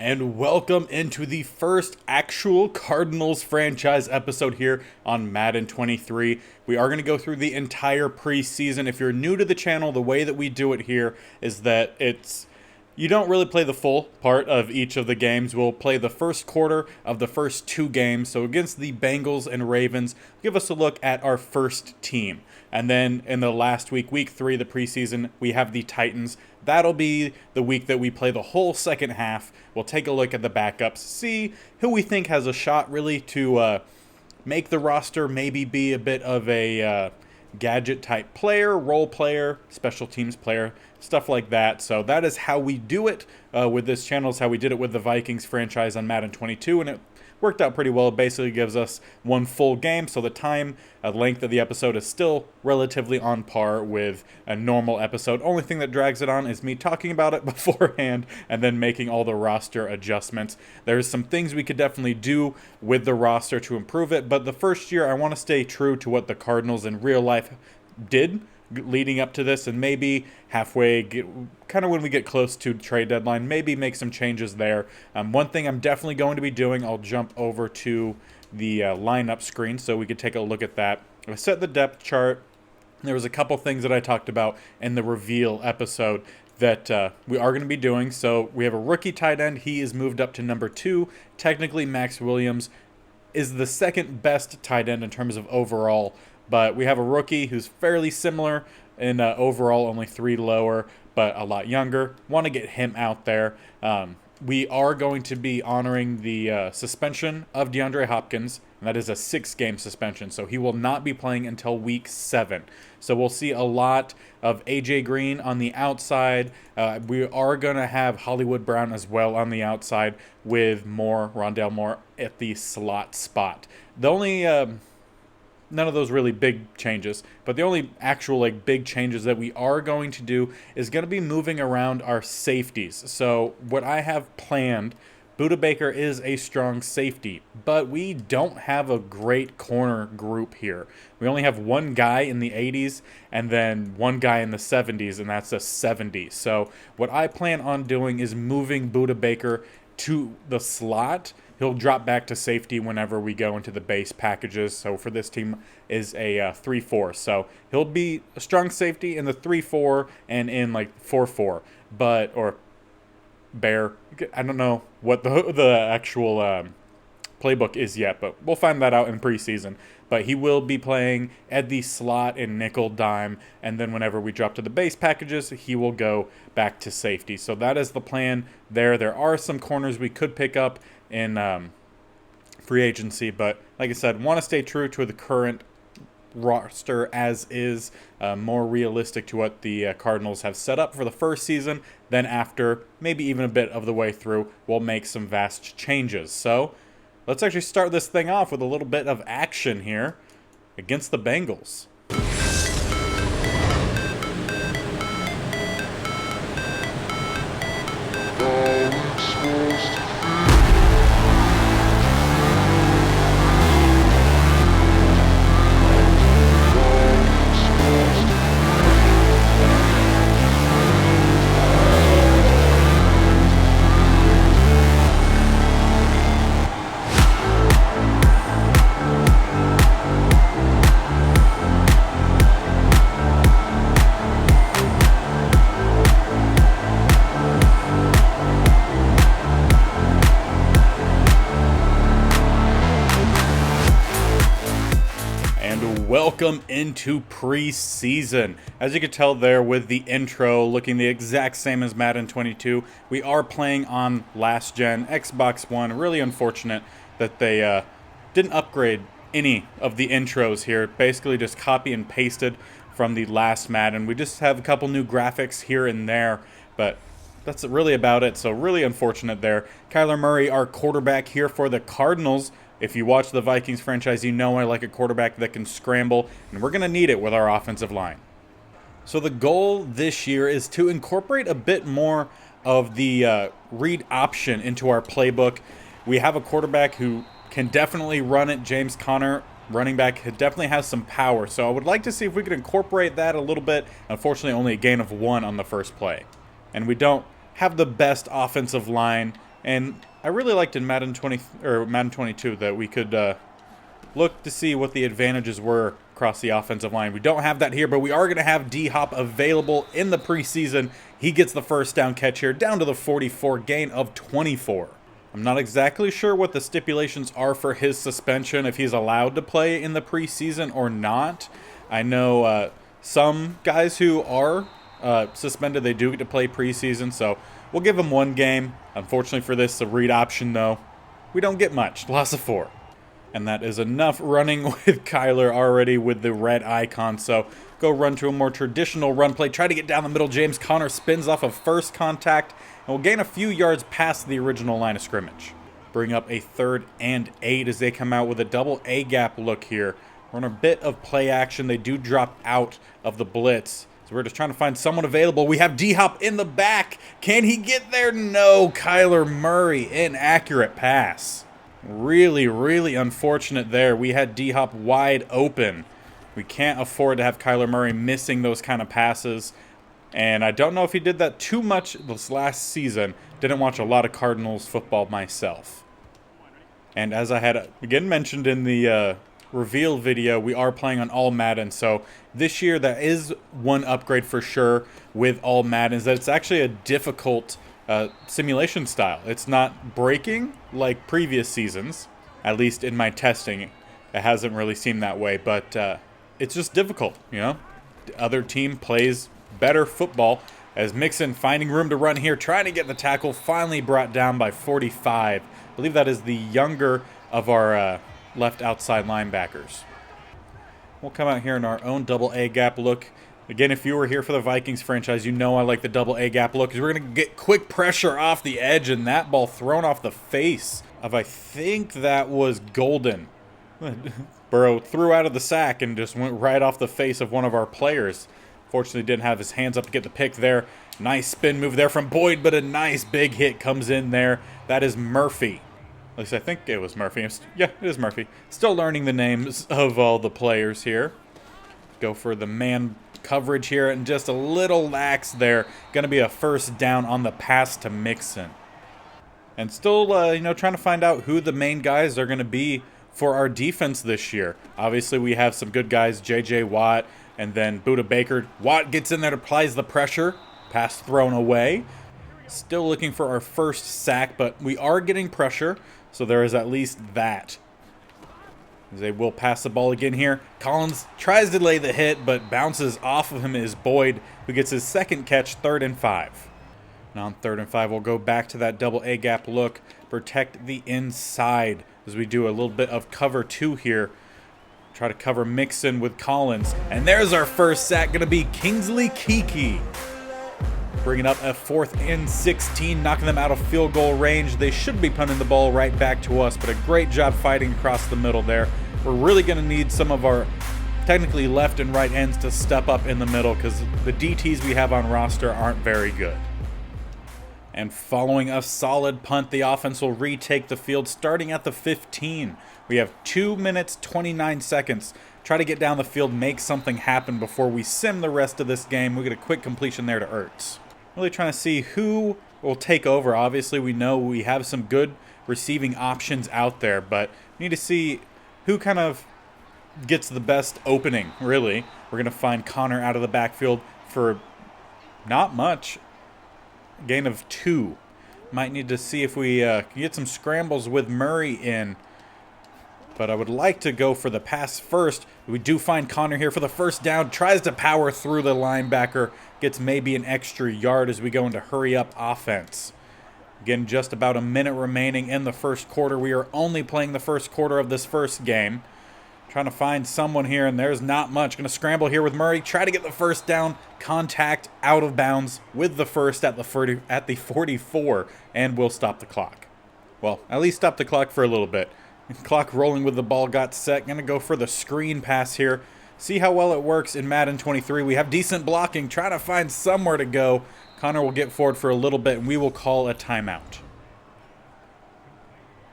And welcome into the first actual Cardinals franchise episode here on Madden 23. We are going to go through the entire preseason. If you're new to the channel, the way that we do it here is that you don't really play the full part of each of the games. We'll play the first quarter of the first two games. So against the Bengals and Ravens, give us a look at our first team. And then in the last week, week 3 of the preseason, we have the Titans. That'll be the week that we play the whole second half. We'll take a look at the backups, see who we think has a shot really to make the roster, maybe be a bit of a gadget type player, role player, special teams player, stuff like that. So that is how we do it with this channel. Is how we did it with the Vikings franchise on Madden 22, and it worked out pretty well. It basically gives us one full game, so the time length of the episode is still relatively on par with a normal episode. Only thing that drags it on is me talking about it beforehand and then making all the roster adjustments. There's some things we could definitely do with the roster to improve it, but the first year I want to stay true to what the Cardinals in real life did leading up to this, and maybe halfway, kind of when we get close to trade deadline, maybe make some changes there. One thing I'm definitely going to be doing, I'll jump over to the lineup screen so we could take a look at that. I set the depth chart. There was a couple things that I talked about in the reveal episode that we are going to be doing. So we have a rookie tight end. He is moved up to number 2. Technically, Max Williams is the second best tight end in terms of overall, but we have a rookie who's fairly similar in overall, only 3 lower, but a lot younger. Want to get him out there. We are going to be honoring the suspension of DeAndre Hopkins, and that is a 6-game suspension, so he will not be playing until week 7. So we'll see a lot of A.J. Green on the outside. We are going to have Hollywood Brown as well on the outside with Rondale Moore at the slot spot. The only none of those really big changes, but the only actual big changes that we are going to do is going to be moving around our safeties. So what I have planned, Budda Baker is a strong safety, but we don't have a great corner group here. We only have one guy in the 80s and then one guy in the 70s, and that's a 70. So what I plan on doing is moving Budda Baker to the slot. He'll drop back to safety whenever we go into the base packages. So for this team is a 3-4. So he'll be a strong safety in the 3-4 and in 4-4, or bear. I don't know what the actual playbook is yet, but we'll find that out in preseason. But he will be playing at the slot in nickel, dime, and then whenever we drop to the base packages, he will go back to safety. So that is the plan there. There are some corners we could pick up in free agency, but like I said, want to stay true to the current roster as is, more realistic to what the Cardinals have set up for the first season. Then after, maybe even a bit of the way through, we'll make some vast changes. So let's actually start this thing off with a little bit of action here against the Bengals. Welcome into preseason. As you can tell there with the intro looking the exact same as Madden 22, we are playing on last gen Xbox One. Really unfortunate that they didn't upgrade any of the intros here. Basically just copy and pasted from the last Madden. We just have a couple new graphics here and there, but that's really about it. So really unfortunate there. Kyler Murray, our quarterback here for the Cardinals. If you watch the Vikings franchise, you know I like a quarterback that can scramble, and we're going to need it with our offensive line. So the goal this year is to incorporate a bit more of the read option into our playbook. We have a quarterback who can definitely run it. James Conner, running back, definitely has some power. So I would like to see if we could incorporate that a little bit. Unfortunately, only a gain of 1 on the first play. And we don't have the best offensive line And I really liked in Madden 20 or Madden 22 that we could look to see what the advantages were across the offensive line. We don't have that here, but we are going to have D-Hop available in the preseason. He gets the first down catch here, down to the 44, gain of 24. I'm not exactly sure what the stipulations are for his suspension, if he's allowed to play in the preseason or not. I know some guys who are suspended, they do get to play preseason, so we'll give him one game. Unfortunately for this, the read option, though, we don't get much. Loss of 4. And that is enough running with Kyler already with the red icon. So go run to a more traditional run play. Try to get down the middle. James Conner spins off of first contact and will gain a few yards past the original line of scrimmage. Bring up a 3rd and 8 as they come out with a double A gap look here. We're on a bit of play action. They do drop out of the blitz. So we're just trying to find someone available. We have D-Hop in the back. Can he get there? No. Kyler Murray, inaccurate pass. Really, really unfortunate there. We had D-Hop wide open. We can't afford to have Kyler Murray missing those kind of passes. And I don't know if he did that too much this last season. Didn't watch a lot of Cardinals football myself. And as I had again mentioned in the reveal video, we are playing on all Madden. So this year, that is one upgrade for sure with all Madden, is that it's actually a difficult simulation style. It's not breaking like previous seasons, at least in my testing. It hasn't really seemed that way, but it's just difficult, you know? The other team plays better football as Mixon finding room to run here, trying to get the tackle, finally brought down by 45. I believe that is the younger of our left outside linebackers. We'll come out here in our own double A gap look. Again, if you were here for the Vikings franchise, you know I like the double A gap look because we're going to get quick pressure off the edge and that ball thrown off the face of, I think that was Golden. Burrow threw out of the sack and just went right off the face of one of our players. Fortunately, didn't have his hands up to get the pick there. Nice spin move there from Boyd, but a nice big hit comes in there. That is Murphy. At least I think it was Murphy. Yeah, it is Murphy. Still learning the names of all the players here. Go for the man coverage here and just a little lax there. Going to be a first down on the pass to Mixon. And still, trying to find out who the main guys are going to be for our defense this year. Obviously, we have some good guys, J.J. Watt and then Budda Baker. Watt gets in there, applies the pressure. Pass thrown away. Still looking for our first sack, but we are getting pressure, so there is at least that. They will pass the ball again here. Collins tries to lay the hit, but bounces off of him is Boyd, who gets his second catch, 3rd and 5. Now on 3rd and 5, we'll go back to that double A gap look. Protect the inside as we do a little bit of cover 2 here. Try to cover Mixon with Collins. And there's our first sack, going to be Kingsley Keke. Bringing up a 4th and 16, knocking them out of field goal range. They should be punting the ball right back to us, but a great job fighting across the middle there. We're really going to need some of our technically left and right ends to step up in the middle because the DTs we have on roster aren't very good. And following a solid punt, the offense will retake the field starting at the 15. We have 2 minutes, 29 seconds. Try to get down the field, make something happen before we sim the rest of this game. We get a quick completion there to Ertz. Really trying to see who will take over. Obviously, we know we have some good receiving options out there, but we need to see who kind of gets the best opening, really. We're going to find Connor out of the backfield for not much. Gain of 2. Might need to see if we can get some scrambles with Murray in. But I would like to go for the pass first. We do find Connor here for the first down. Tries to power through the linebacker. Gets maybe an extra yard as we go into hurry-up offense. Again, just about a minute remaining in the first quarter. We are only playing the first quarter of this first game. Trying to find someone here, and there's not much. Going to scramble here with Murray. Try to get the first down. Contact out of bounds with the first at the 44, and we'll stop the clock. Well, at least stop the clock for a little bit. Clock rolling with the ball got set. Going to go for the screen pass here. See how well it works in Madden 23. We have decent blocking. Trying to find somewhere to go. Connor will get forward for a little bit, and we will call a timeout.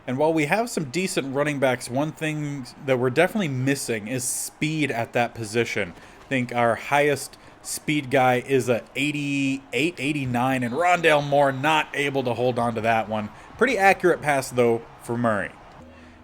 And while we have some decent running backs, one thing that we're definitely missing is speed at that position. I think our highest speed guy is a 88, 89, and Rondale Moore not able to hold on to that one. Pretty accurate pass, though, for Murray.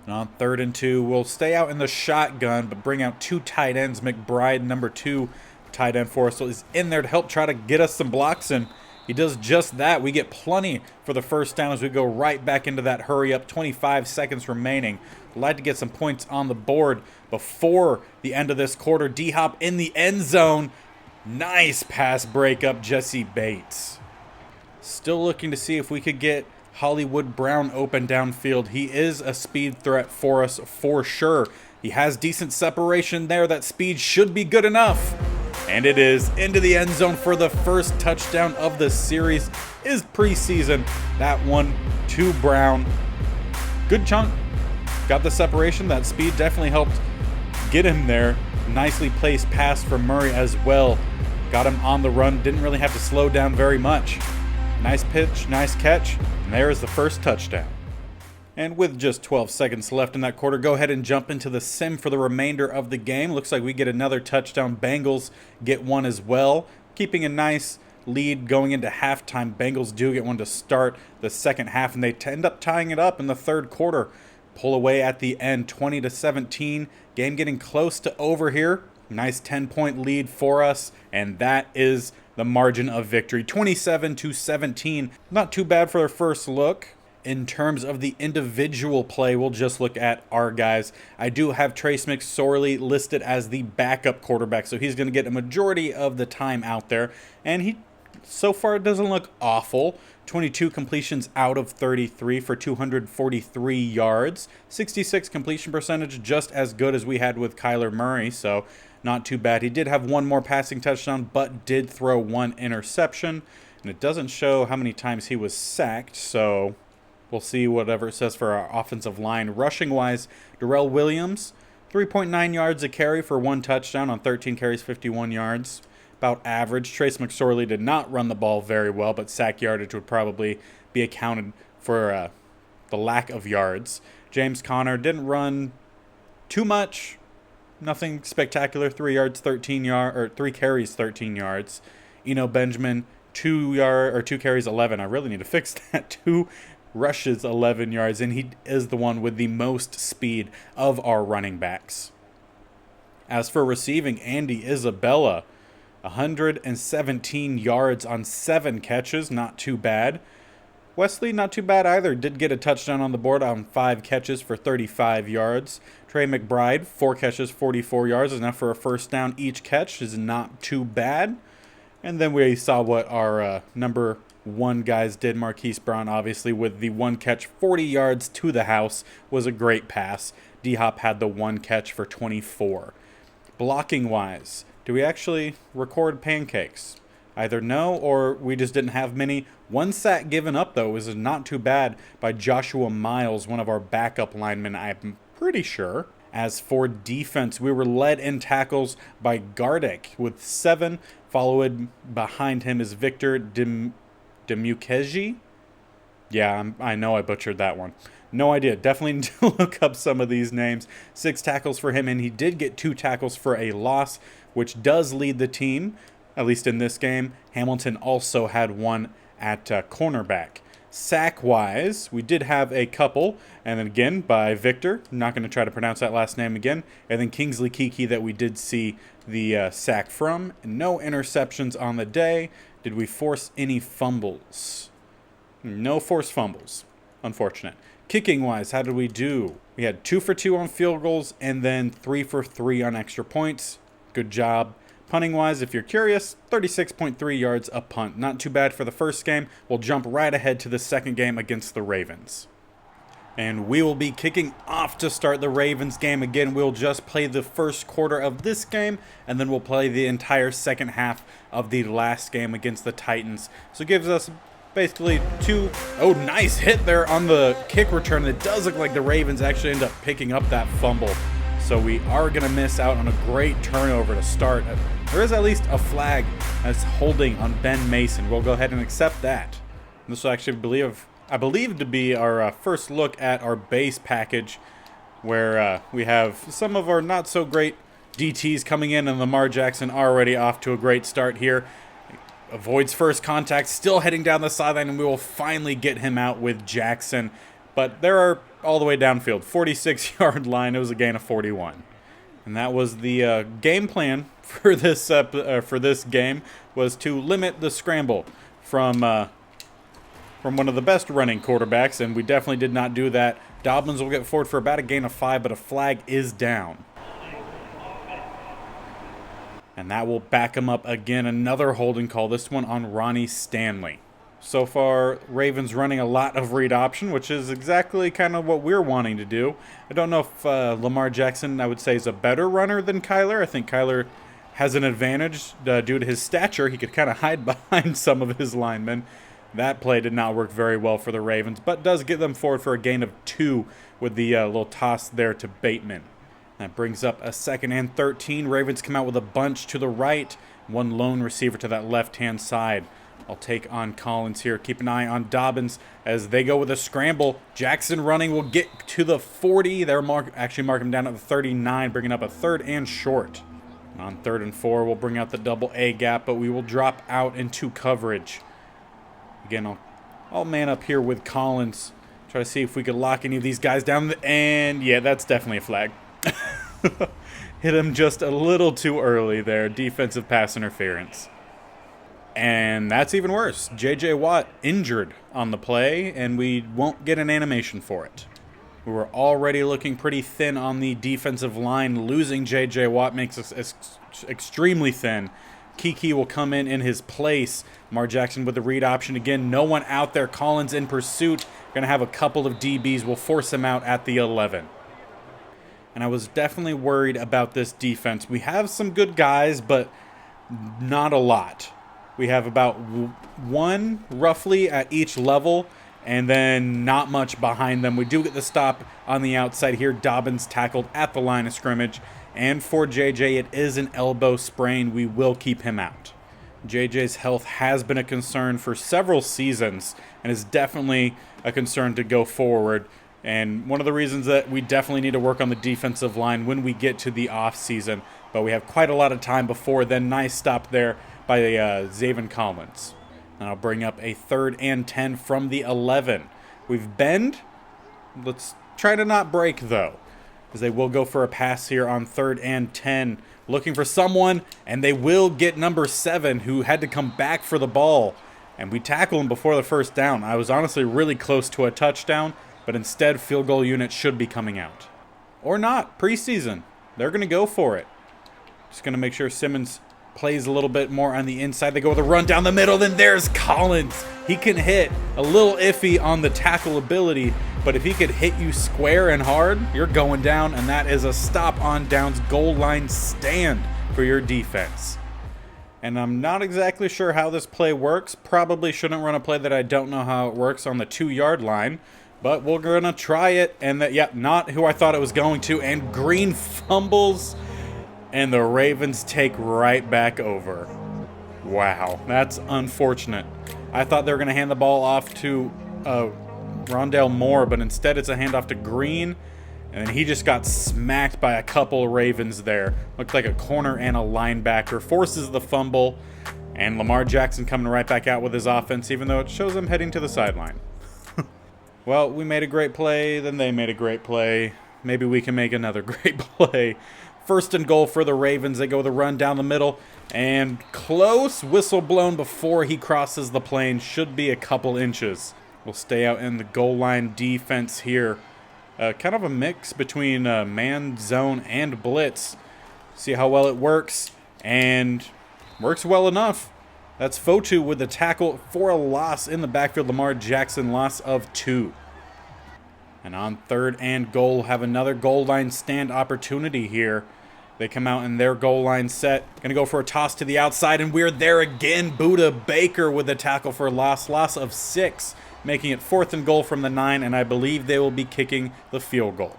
And on 3rd and 2, we'll stay out in the shotgun, but bring out 2 tight ends. McBride, number 2 tight end for us, so is in there to help try to get us some blocks, and he does just that. We get plenty for the first down as we go right back into that hurry up. 25 seconds remaining. I'd like to get some points on the board before the end of this quarter. D-Hop in the end zone. Nice pass breakup, Jesse Bates. Still looking to see if we could get Hollywood Brown open downfield. He is a speed threat for us for sure. He has decent separation there. That speed should be good enough. And it is into the end zone for the first touchdown of the series. Is Preseason. That one to Brown. Good chunk. Got the separation. That speed definitely helped get him there. Nicely placed pass from Murray as well. Got him on the run. Didn't really have to slow down very much. Nice pitch, nice catch. And there is the first touchdown. And with just 12 seconds left in that quarter, go ahead and jump into the sim for the remainder of the game. Looks like we get another touchdown. Bengals get one as well, keeping a nice lead going into halftime. Bengals do get one to start the second half, and they end up tying it up in the third quarter. Pull away at the end, 20-17. Game getting close to over here. Nice 10-point lead for us, and that is the margin of victory. 27-17. Not too bad for their first look. In terms of the individual play, we'll just look at our guys. I do have Trace McSorley listed as the backup quarterback, so he's going to get a majority of the time out there. And he, so far, doesn't look awful. 22 completions out of 33 for 243 yards. 66 completion percentage, just as good as we had with Kyler Murray, so not too bad. He did have one more passing touchdown, but did throw one interception. And it doesn't show how many times he was sacked, so we'll see whatever it says for our offensive line. Rushing-wise, Darrell Williams, 3.9 yards a carry for 1 touchdown on 13 carries, 51 yards. About average. Trace McSorley did not run the ball very well, but sack yardage would probably be accounted for the lack of yards. James Conner didn't run too much. Nothing spectacular. 3 carries, 13 yards. Eno Benjamin, 2 carries, 11. I really need to fix that. 2 rushes, 11 yards, and he is the one with the most speed of our running backs. As for receiving, Andy Isabella, 117 yards on 7 catches, not too bad. Wesley, not too bad either. Did get a touchdown on the board on 5 catches for 35 yards. Trey McBride, 4 catches, 44 yards. Enough for a first down each catch is not too bad. And then we saw what our number 1 guys did. Marquise Brown, obviously, with the 1 catch, 40 yards to the house, was a great pass. D-Hop had the 1 catch for 24. Blocking-wise, do we actually record pancakes? Either no, or we just didn't have many. 1 sack given up, though, was not too bad by Joshua Miles, one of our backup linemen, I'm pretty sure. As for defense, we were led in tackles by Gardick with 7. Followed behind him is Victor Demukeji. Yeah, I know I butchered that one. No idea. Definitely need to look up some of these names. 6 tackles for him, and he did get 2 tackles for a loss, which does lead the team, at least in this game. Hamilton also had 1 at cornerback. Sack-wise, we did have a couple, and then again by Victor. I'm not going to try to pronounce that last name again. And then Kingsley Kiki that we did see the sack from. No interceptions on the day. Did we force any fumbles? No forced fumbles. Unfortunate. Kicking-wise, how did we do? We had 2 for 2 on field goals and then 3 for 3 on extra points. Good job. Punting-wise, if you're curious, 36.3 yards a punt. Not too bad for the first game. We'll jump right ahead to the second game against the Ravens. And we will be kicking off to start the Ravens game. Again, we'll just play the first quarter of this game, and then we'll play the entire second half of the last game against the Titans. So it gives us basically 2... Oh, nice hit there on the kick return. It does look like the Ravens actually end up picking up that fumble. So we are going to miss out on a great turnover to start. There is at least a flag that's holding on Ben Mason. We'll go ahead and accept that. And this will actually I believe to be our first look at our base package, where we have some of our not so great DTs coming in, and Lamar Jackson already off to a great start here. avoids first contact, still heading down the sideline, and we will finally get him out with Jackson. But there are all the way downfield, 46-yard line. It was a gain of 41. And that was the game plan for this game, was to limit the scramble from one of the best running quarterbacks, and we definitely did not do that. Dobbins will get forward for about a gain of 5, but a flag is down. And that will back him up again. Another holding call, this one on Ronnie Stanley. So far, Ravens running a lot of read option, which is exactly kind of what we're wanting to do. I don't know if Lamar Jackson, I would say, is a better runner than Kyler. I think Kyler has an advantage due to his stature. He could kind of hide behind some of his linemen. That play did not work very well for the Ravens, but does get them forward for a gain of 2 with the little toss there to Bateman. That brings up a 2nd and 13. Ravens come out with a bunch to the right. One lone receiver to that left-hand side. I'll take on Collins here. Keep an eye on Dobbins as they go with a scramble. Jackson running will get to the 40. They're actually mark him down at the 39, bringing up a 3rd and short. And on 3rd and 4, we'll bring out the double A gap, but we will drop out into coverage. Again, I'll man up here with Collins. Try to see if we could lock any of these guys down. And yeah, that's definitely a flag. Hit him just a little too early there. Defensive pass interference. And that's even worse. J.J. Watt injured on the play, and we won't get an animation for it. We were already looking pretty thin on the defensive line. Losing J.J. Watt makes us extremely thin. Kiki will come in his place. Lamar Jackson with the read option again. No one out there. Collins in pursuit. Going to have a couple of DBs. We'll force him out at the 11. And I was definitely worried about this defense. We have some good guys, but not a lot. We have about one roughly at each level, and then not much behind them. We do get the stop on the outside here. Dobbins tackled at the line of scrimmage. And for JJ, it is an elbow sprain. We will keep him out. JJ's health has been a concern for several seasons and is definitely a concern to go forward. And one of the reasons that we definitely need to work on the defensive line when we get to the offseason. But we have quite a lot of time before then. Nice stop there by Zaven Collins. And I'll bring up a 3rd and 10 from the 11. We've bend. Let's try to not break, though, as they will go for a pass here on 3rd and 10. Looking for someone, and they will get number 7, who had to come back for the ball. And we tackle him before the first down. I was honestly really close to a touchdown, but instead field goal unit should be coming out. Or not. Preseason. They're going to go for it. Just going to make sure Simmons plays a little bit more on the inside. They go with a run down the middle. Then there's Collins. He can hit. A little iffy on the tackle ability, but if he could hit you square and hard, you're going down, and that is a stop on downs goal line stand for your defense. And I'm not exactly sure how this play works. Probably shouldn't run a play that I don't know how it works on the 2-yard line, but we're going to try it. And that, yeah, not who I thought it was going to. And Green fumbles, and the Ravens take right back over. Wow, that's unfortunate. I thought they were going to hand the ball off to Rondale Moore, but instead it's a handoff to Green, and he just got smacked by a couple Ravens there. Looked like a corner and a linebacker. Forces the fumble, and Lamar Jackson coming right back out with his offense, even though it shows him heading to the sideline. Well, we made a great play, then they made a great play. Maybe we can make another great play. 1st and goal for the Ravens. They go with a run down the middle, and close. Whistle blown before he crosses the plane. Should be a couple inches. We'll stay out in the goal line defense here. Kind of a mix between man, zone, and blitz. See how well it works, and works well enough. That's Fotu with the tackle for a loss in the backfield. Lamar Jackson, loss of 2. And on 3rd and goal, have another goal line stand opportunity here. They come out in their goal line set. Going to go for a toss to the outside, and we're there again. Buda Baker with the tackle for loss of 6, making it 4th and goal from the 9, and I believe they will be kicking the field goal.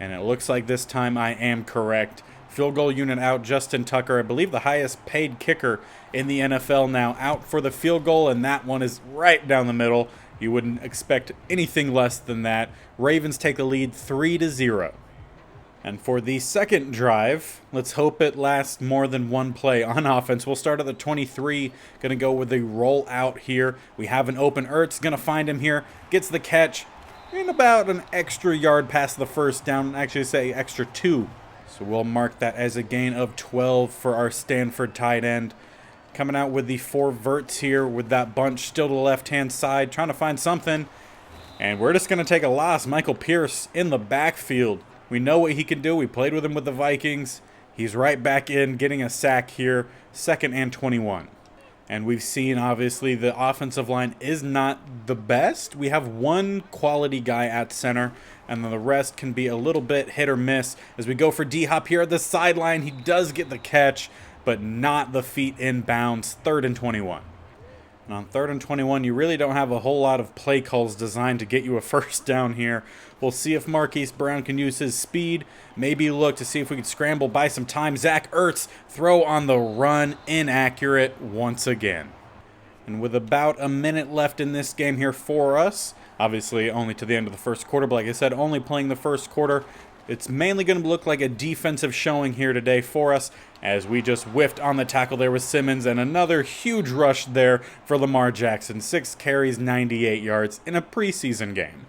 And it looks like this time I am correct. Field goal unit out. Justin Tucker, I believe the highest paid kicker in the NFL now, out for the field goal, and that one is right down the middle. You wouldn't expect anything less than that. Ravens take the lead 3-0. And for the second drive, let's hope it lasts more than one play on offense. We'll start at the 23. Going to go with a roll out here. We have an open Ertz. Going to find him here. Gets the catch. In about an extra yard past the first down. Actually, say extra 2. So we'll mark that as a gain of 12 for our Stanford tight end. Coming out with the 4 verts here with that bunch still to the left-hand side. Trying to find something. And we're just going to take a loss. Michael Pierce in the backfield. We know what he can do. We played with him with the Vikings. He's right back in, getting a sack here, 2nd and 21. And we've seen, obviously, the offensive line is not the best. We have one quality guy at center, and then the rest can be a little bit hit or miss. As we go for D-Hop here at the sideline, he does get the catch, but not the feet in bounds, 3rd and 21. And on 3rd and 21, you really don't have a whole lot of play calls designed to get you a first down here. We'll see if Marquise Brown can use his speed. Maybe look to see if we can scramble by some time. Zach Ertz, throw on the run, inaccurate once again. And with about a minute left in this game here for us, obviously only to the end of the first quarter, but like I said, only playing the first quarter, it's mainly going to look like a defensive showing here today for us, as we just whiffed on the tackle there with Simmons, and another huge rush there for Lamar Jackson. 6 carries, 98 yards in a preseason game.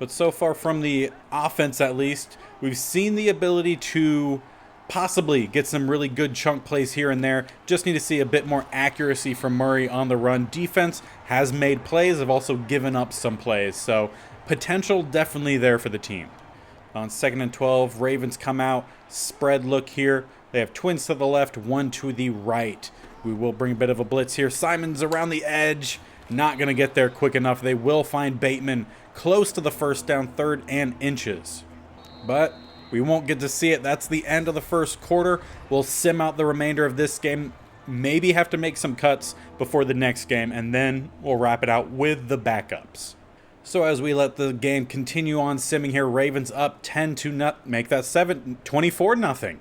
But so far from the offense at least, we've seen the ability to possibly get some really good chunk plays here and there. Just need to see a bit more accuracy from Murray on the run. Defense has made plays, have also given up some plays, so potential definitely there for the team. On 2nd and 12, Ravens come out, spread look here. They have twins to the left, one to the right. We will bring a bit of a blitz here. Simon's around the edge, not going to get there quick enough. They will find Bateman close to the first down, 3rd and inches. But we won't get to see it. That's the end of the first quarter. We'll sim out the remainder of this game. Maybe have to make some cuts before the next game, and then we'll wrap it out with the backups. So as we let the game continue on simming here, Ravens up 10-0, make that 24-0.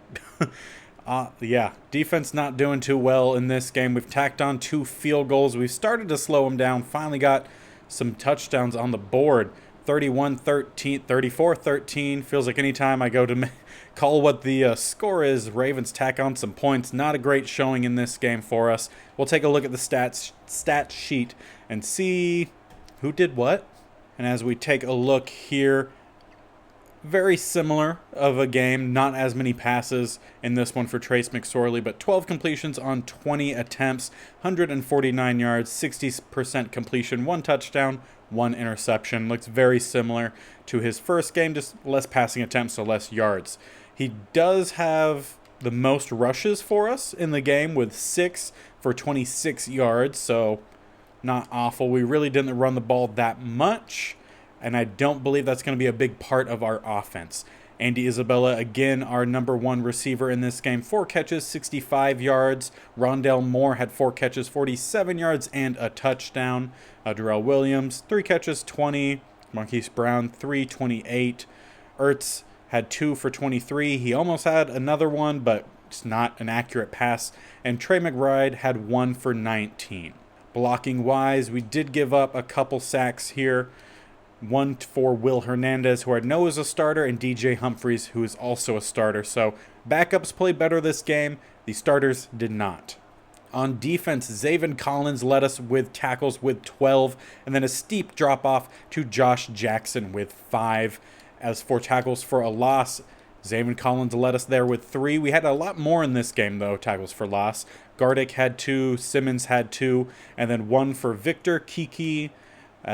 Yeah, defense not doing too well in this game. We've tacked on 2 field goals. We've started to slow them down. Finally got some touchdowns on the board. 31-13, 34-13. Feels like anytime I go to call what the score is, Ravens tack on some points. Not a great showing in this game for us. We'll take a look at the stat sheet and see who did what. And as we take a look here, very similar of a game, not as many passes in this one for Trace McSorley, but 12 completions on 20 attempts, 149 yards, 60% completion, 1 touchdown, 1 interception. Looks very similar to his first game, just less passing attempts, so less yards. He does have the most rushes for us in the game with 6 for 26 yards, so not awful. We really didn't run the ball that much, and I don't believe that's going to be a big part of our offense. Andy Isabella, again, our number 1 receiver in this game. 4 catches, 65 yards. Rondell Moore had 4 catches, 47 yards, and a touchdown. Darrell Williams, 3 catches, 20. Marquise Brown, 3, 28. Ertz had 2 for 23. He almost had another one, but it's not an accurate pass. And Trey McBride had 1 for 19. Blocking wise, we did give up a couple sacks here. 1 for Will Hernandez, who I know is a starter, and DJ Humphries, who is also a starter. So backups played better this game. The starters did not. On defense, Zaven Collins led us with tackles with 12, and then a steep drop-off to Josh Jackson with 5. As for tackles for a loss, Zaven Collins led us there with 3. We had a lot more in this game, though, tackles for loss. Gardick had 2, Simmons had 2, and then 1 for Victor, Kiki,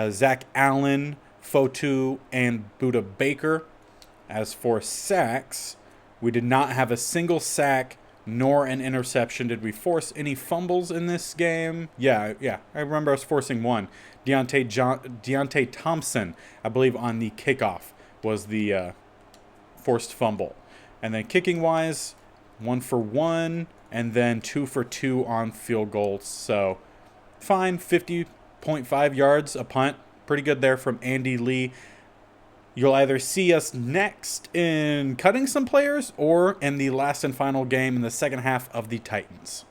Zach Allen, Fotu, and Buda Baker. As for sacks, we did not have a single sack nor an interception. Did we force any fumbles in this game? Yeah, I remember us forcing 1. Deontay Thompson, I believe, on the kickoff was the forced fumble. And then kicking-wise, 1 for 1, and then 2 for 2 on field goals. So fine, 50.5 yards a punt. Pretty good there from Andy Lee. You'll either see us next in cutting some players or in the last and final game in the second half of the Titans.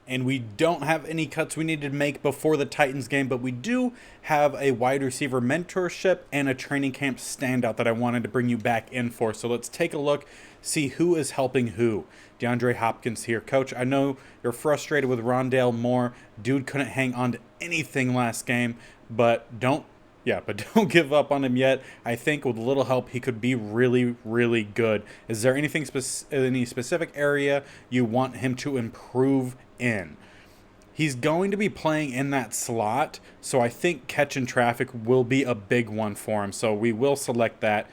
And we don't have any cuts we need to make before the Titans game, but we do have a wide receiver mentorship and a training camp standout that I wanted to bring you back in for. So let's take a look, see who is helping who. DeAndre Hopkins here. Coach, I know you're frustrated with Rondale Moore. Dude couldn't hang on to anything last game, but don't give up on him yet. I think with a little help, he could be really, really good. Is there anything any specific area you want him to improve in? He's going to be playing in that slot, so I think catching traffic will be a big one for him. So we will select that.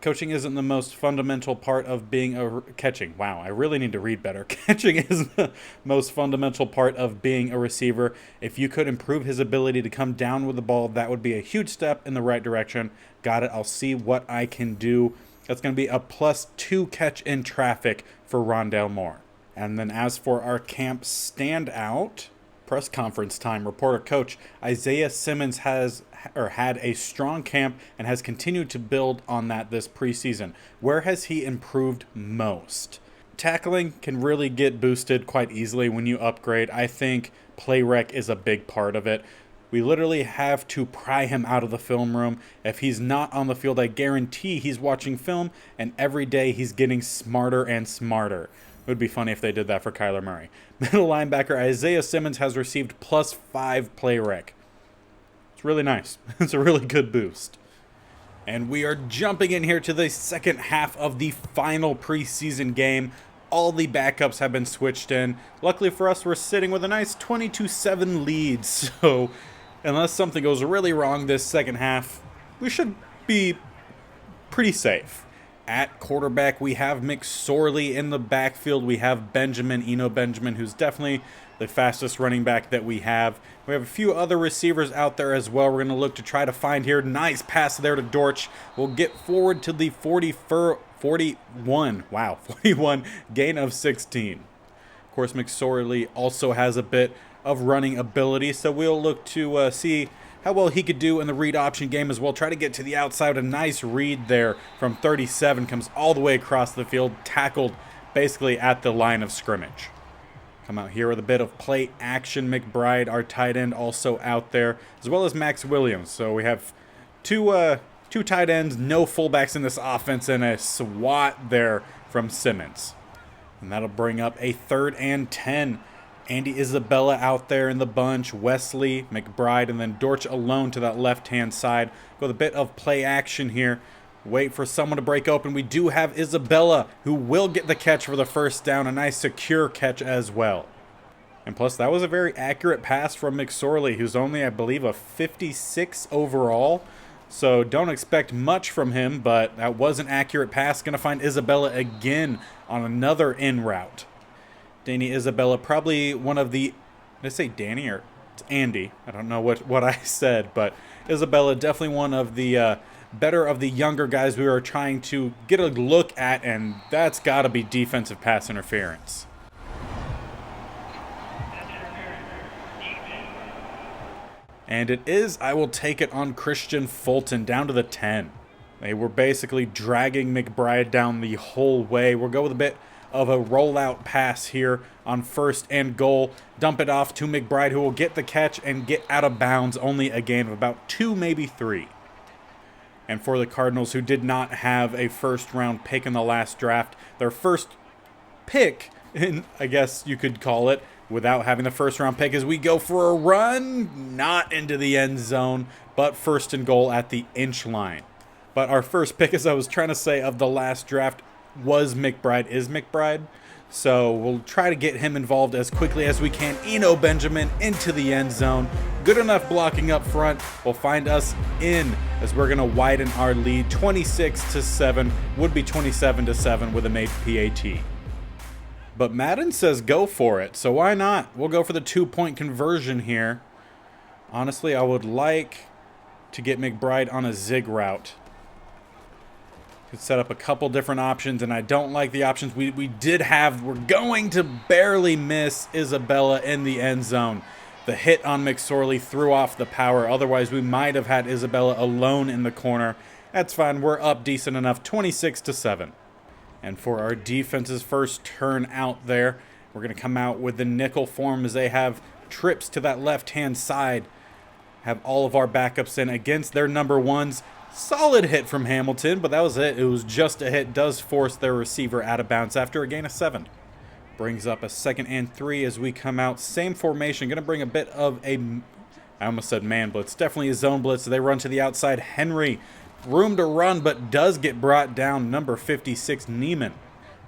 Coaching isn't the most fundamental part of being catching. Wow, I really need to read better. Catching is the most fundamental part of being a receiver. If you could improve his ability to come down with the ball, that would be a huge step in the right direction. Got it. I'll see what I can do. That's going to be a +2 catch in traffic for Rondale Moore. And then as for our camp standout, press conference time. Reporter Coach, Isaiah Simmons had a strong camp and has continued to build on that this preseason. Where has he improved most? Tackling can really get boosted quite easily when you upgrade. I think play rec is a big part of it. We literally have to pry him out of the film room. If he's not on the field, I guarantee he's watching film, and every day he's getting smarter and smarter. It would be funny if they did that for Kyler Murray. Middle linebacker Isaiah Simmons has received +5 play rec. It's really nice. It's a really good boost. And we are jumping in here to the second half of the final preseason game. All the backups have been switched in. Luckily for us, we're sitting with a nice 22-7 lead. So unless something goes really wrong this second half, we should be pretty safe. At quarterback, we have McSorley. In the backfield, we have Eno Benjamin, who's definitely the fastest running back that we have. We have a few other receivers out there as well. We're going to look to try to find here. Nice pass there to Dortch. We'll get forward to the 41 gain of 16. Of course, McSorley also has a bit of running ability, so we'll look to see how well he could do in the read option game as well. Try to get to the outside. A nice read there from 37. Comes all the way across the field. Tackled basically at the line of scrimmage. Come out here with a bit of play action. McBride, our tight end, also out there, as well as Max Williams. So we have two tight ends, no fullbacks in this offense, and a swat there from Simmons. And that'll bring up a 3rd and 10. Andy Isabella out there in the bunch, Wesley, McBride, and then Dortch alone to that left-hand side. With a bit of play action here. Wait for someone to break open. We do have Isabella, who will get the catch for the first down. A nice secure catch as well. And plus, that was a very accurate pass from McSorley, who's only, I believe, a 56 overall. So don't expect much from him, but that was an accurate pass. Going to find Isabella again on another in route. Danny Isabella, probably one of the, did I say Danny or it's Andy? I don't know what I said, but Isabella, definitely one of the better of the younger guys we are trying to get a look at, and that's got to be defensive pass interference. And it is. I will take it on Christian Fulton down to the 10. They were basically dragging McBride down the whole way. We'll go with a bit of a rollout pass here on 1st and goal. Dump it off to McBride, who will get the catch and get out of bounds. Only a gain of about 2, maybe 3. And for the Cardinals, who did not have a first-round pick in the last draft, their first pick, I guess you could call it, without having the first-round pick, as we go for a run, not into the end zone, but 1st and goal at the inch line. But our first pick, as I was trying to say, of the last draft was McBride, is McBride. So we'll try to get him involved as quickly as we can. Eno Benjamin into the end zone. Good enough blocking up front will find us in as we're going to widen our lead. 26-7, would be 27-7 with a made PAT. But Madden says go for it, so why not? We'll go for the 2-point conversion here. Honestly, I would like to get McBride on a zig route. Could set up a couple different options, and I don't like the options we did have. We're going to barely miss Isabella in the end zone. The hit on McSorley threw off the power. Otherwise, we might have had Isabella alone in the corner. That's fine. We're up decent enough, 26-7. And for our defense's first turn out there, We're going to come out with the nickel form as they have trips to that left-hand side. Have all of our backups in against their number ones. Solid hit from Hamilton, but that was it. It was just a hit. Does force their receiver out of bounds after a gain of 7. Brings up a 2nd and 3 as we come out. Same formation. Going to bring a bit of a, I almost said man blitz. Definitely a zone blitz. They run to the outside. Henry, room to run, but does get brought down. Number 56, Neiman.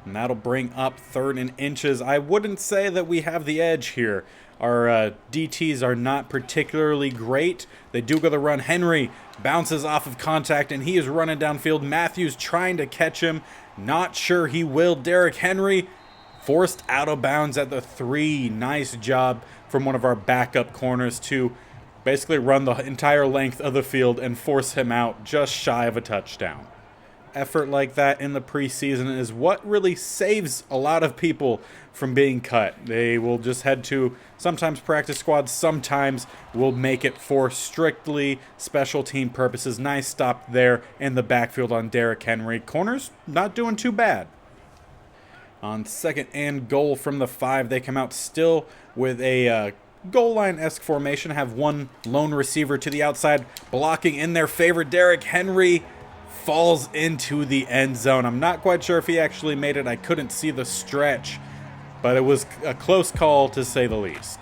And that'll bring up 3rd and inches. I wouldn't say that we have the edge here. Our DTs are not particularly great. They do go the run. Henry bounces off of contact, and he is running downfield. Matthews trying to catch him. Not sure he will. Derrick Henry forced out of bounds at the 3. Nice job from one of our backup corners to basically run the entire length of the field and force him out just shy of a touchdown. Effort like that in the preseason is what really saves a lot of people from being cut. They will just head to sometimes practice squads, sometimes will make it for strictly special team purposes. Nice stop there in the backfield on Derrick Henry. Corners not doing too bad. On 2nd and goal from the 5, they come out still with a goal line-esque formation, have one lone receiver to the outside blocking in their favor. Derrick Henry falls into the end zone. I'm not quite sure if he actually made it. I couldn't see the stretch, but it was a close call to say the least.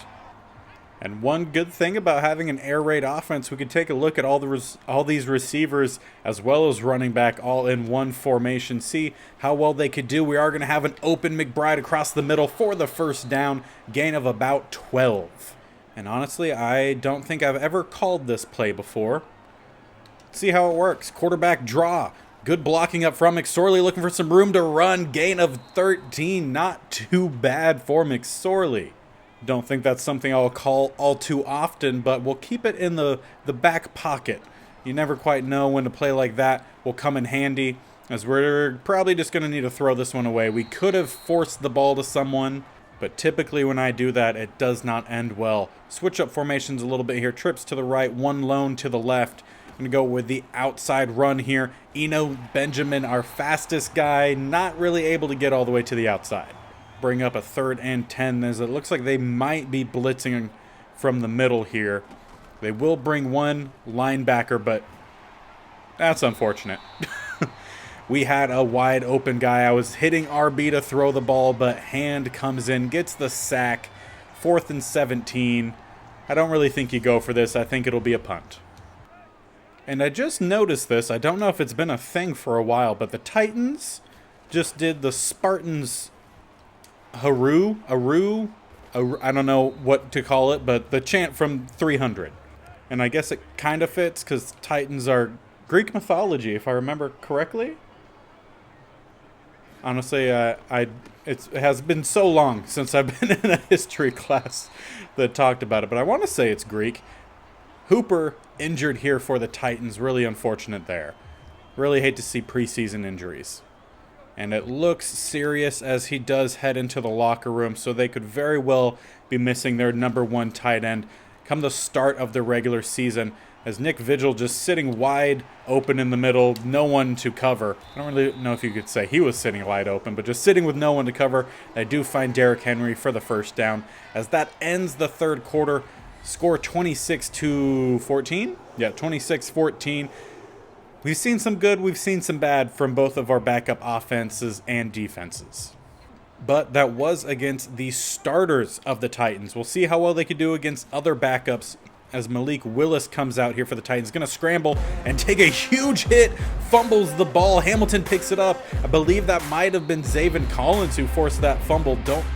And one good thing about having an air raid offense, we could take a look at all these receivers as well as running back all in one formation, see how well they could do. We are going to have an open McBride across the middle for the first down, gain of about 12. And honestly, I don't think I've ever called this play before. See how it works. Quarterback draw. Good blocking up from McSorley, looking for some room to run. Gain of 13. Not too bad for McSorley. Don't think that's something I'll call all too often, but we'll keep it in the back pocket. You never quite know when a play like that will come in handy, as we're probably just going to need to throw this one away. We could have forced the ball to someone, but typically when I do that, it does not end well. Switch up formations a little bit here. Trips to the right, one lone to the left. I'm going to go with the outside run here. Eno Benjamin, our fastest guy, not really able to get all the way to the outside. Bring up a 3rd and 10 as it looks like they might be blitzing from the middle here. They will bring one linebacker, but that's unfortunate. We had a wide open guy. I was hitting RB to throw the ball, but hand comes in, gets the sack. 4th and 17. I don't really think you go for this. I think it'll be a punt. And I just noticed this. I don't know if it's been a thing for a while, but the Titans just did the Spartans Haru, I don't know what to call it, but the chant from 300. And I guess it kind of fits because Titans are Greek mythology, if I remember correctly. Honestly, it has been so long since I've been in a history class that talked about it, but I want to say it's Greek. Hooper injured here for the Titans. Really unfortunate there. Really hate to see preseason injuries. And it looks serious as he does head into the locker room, so they could very well be missing their number 1 tight end come the start of the regular season, as Nick Vigil just sitting wide open in the middle, no one to cover. I don't really know if you could say he was sitting wide open, but just sitting with no one to cover. I do find Derrick Henry for the first down, as that ends the 3rd quarter. Score 26-14? Yeah, 26-14. We've seen some good, we've seen some bad from both of our backup offenses and defenses. But that was against the starters of the Titans. We'll see how well they could do against other backups as Malik Willis comes out here for the Titans. Going to scramble and take a huge hit. Fumbles the ball. Hamilton picks it up. I believe that might have been Zaven Collins who forced that fumble. Don't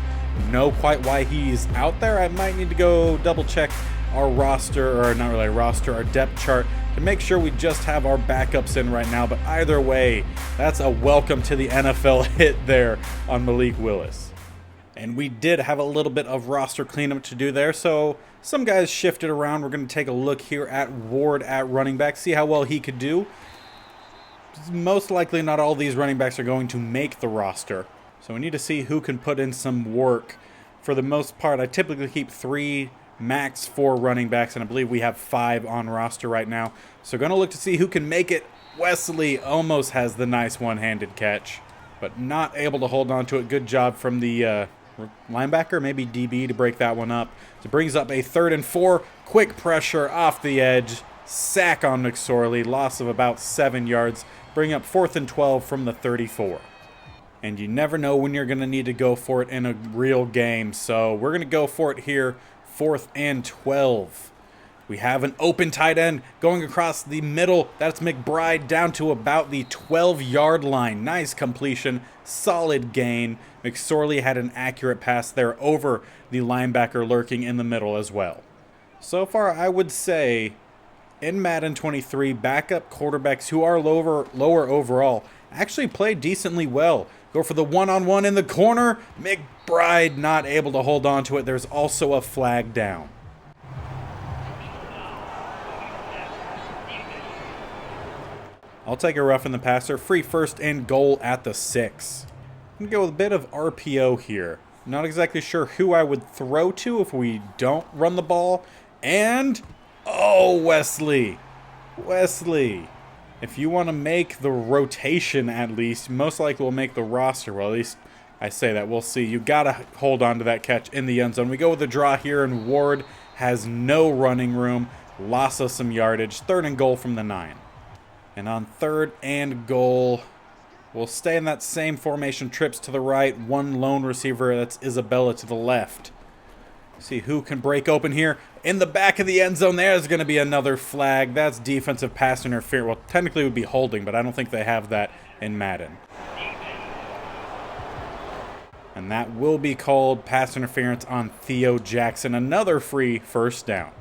know quite why he's out there. I might need to go double check our roster, or not really roster, our depth chart to make sure we just have our backups in right now. But either way, that's a welcome to the NFL hit there on Malik Willis. And we did have a little bit of roster cleanup to do there, so some guys shifted around. We're going to take a look here at Ward at running back, see how well he could do. Most likely not all these running backs are going to make the roster, so we need to see who can put in some work. For the most part, I typically keep 3, max 4 running backs, and I believe we have 5 on roster right now. So going to look to see who can make it. Wesley almost has the nice one-handed catch, but not able to hold on to it. Good job from the linebacker, maybe DB to break that one up. So it brings up a 3rd and 4. Quick pressure off the edge. Sack on McSorley. Loss of about 7 yards. Bring up 4th and 12 from the 34. And you never know when you're going to need to go for it in a real game. So we're going to go for it here. 4th and 12. We have an open tight end going across the middle. That's McBride down to about the 12-yard line. Nice completion. Solid gain. McSorley had an accurate pass there over the linebacker lurking in the middle as well. So far, I would say in Madden 23, backup quarterbacks who are lower overall actually played decently well. Go for the one-on-one in the corner. McBride not able to hold on to it. There's also a flag down. I'll take a roughing the passer. Free 1st and goal at the 6. I'm going to go with a bit of RPO here. Not exactly sure who I would throw to if we don't run the ball. And, oh, Wesley. If you want to make the rotation at least, most likely we'll make the roster. Well, at least I say that. We'll see. You got to hold on to that catch in the end zone. We go with the draw here, and Ward has no running room. Loss of some yardage. 3rd and goal from the 9. And on 3rd and goal, we'll stay in that same formation. Trips to the right. One lone receiver. That's Isabella to the left. See who can break open here. In the back of the end zone, there's going to be another flag. That's defensive pass interference. Well, technically it would be holding, but I don't think they have that in Madden. And that will be called pass interference on Theo Jackson. Another free 1st down.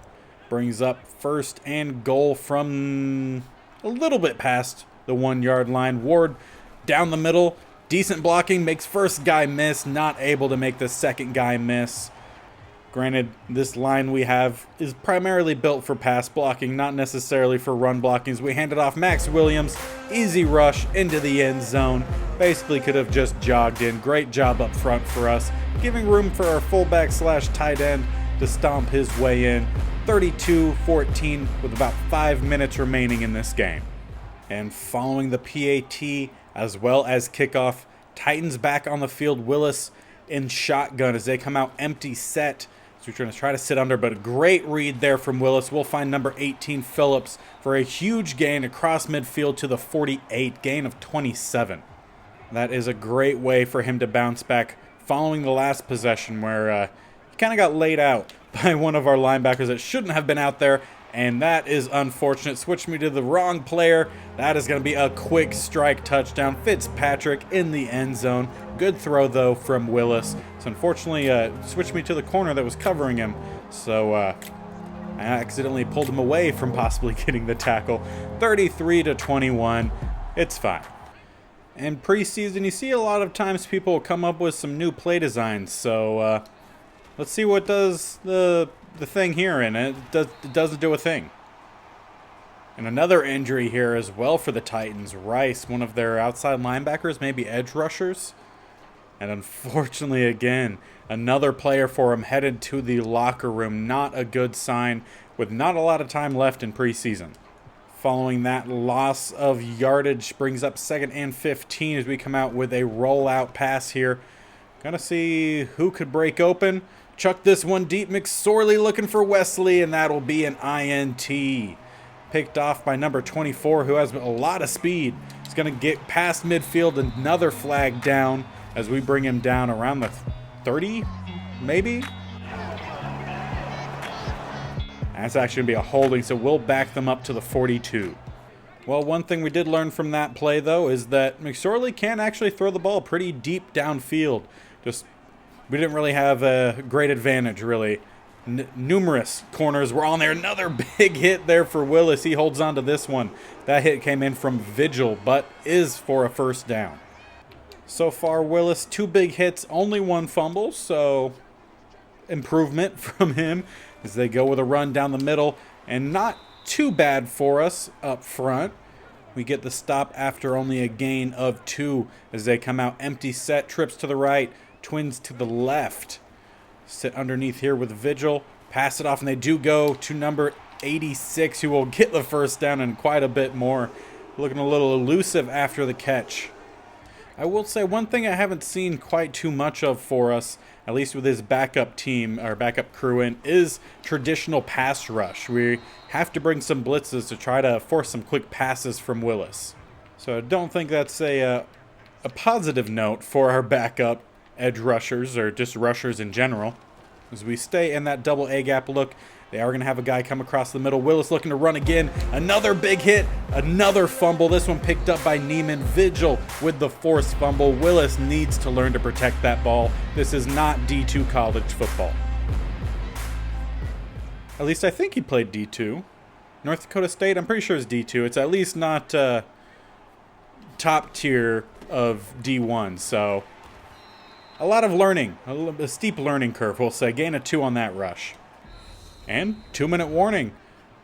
Brings up 1st and goal from a little bit past the 1-yard line. Ward down the middle. Decent blocking. Makes 1st guy miss. Not able to make the 2nd guy miss. Granted, this line we have is primarily built for pass blocking, not necessarily for run blocking. As we hand it off, Max Williams, easy rush into the end zone. Basically could have just jogged in. Great job up front for us, giving room for our fullback / tight end to stomp his way in. 32-14 with about 5 minutes remaining in this game. And following the PAT as well as kickoff, Titans back on the field. Willis in shotgun as they come out empty set. So we're going to try to sit under, but a great read there from Willis. We'll find number 18, Phillips, for a huge gain across midfield to the 48, gain of 27. That is a great way for him to bounce back following the last possession where he kind of got laid out by one of our linebackers that shouldn't have been out there, and that is unfortunate. Switched me to the wrong player. That is going to be a quick strike touchdown. Fitzpatrick in the end zone. Good throw, though, from Willis. So unfortunately, switched me to the corner that was covering him. So I accidentally pulled him away from possibly getting the tackle. 33-21. It's fine. In preseason, you see a lot of times people come up with some new play designs. So let's see what does the thing here, and it doesn't do a thing. And another injury here as well for the Titans. Rice, one of their outside linebackers, maybe edge rushers. And unfortunately, again, another player for him headed to the locker room. Not a good sign with not a lot of time left in preseason. Following that loss of yardage brings up 2nd and 15 as we come out with a rollout pass here. Gonna see who could break open. Chuck this one deep. McSorley looking for Wesley, and that'll be an INT. Picked off by number 24, who has a lot of speed. He's going to get past midfield. Another flag down as we bring him down around the 30, maybe? That's actually going to be a holding, so we'll back them up to the 42. Well, one thing we did learn from that play, though, is that McSorley can actually throw the ball pretty deep downfield. We didn't really have a great advantage, really. Numerous corners were on there. Another big hit there for Willis. He holds on to this one. That hit came in from Vigil, but is for a 1st down. So far, Willis, 2 big hits, only 1 fumble, so improvement from him as they go with a run down the middle, and not too bad for us up front. We get the stop after only a gain of 2 as they come out empty set, trips to the right, twins to the left. Sit underneath here with Vigil, pass it off, and they do go to number 86, who will get the 1st down and quite a bit more. Looking a little elusive after the catch. I will say one thing I haven't seen quite too much of for us, at least with his backup team, or backup crew in, is traditional pass rush. We have to bring some blitzes to try to force some quick passes from Willis. So I don't think that's a positive note for our backup edge rushers, or just rushers in general. As we stay in that double A-gap look, they are going to have a guy come across the middle. Willis looking to run again. Another big hit. Another fumble. This one picked up by Neiman. Vigil with the forced fumble. Willis needs to learn to protect that ball. This is not D2 college football. At least I think he played D2. North Dakota State, I'm pretty sure it's D2. It's at least not top tier of D1. So a lot of learning. A steep learning curve, we'll say. Gain of 2 on that rush. And 2-minute warning.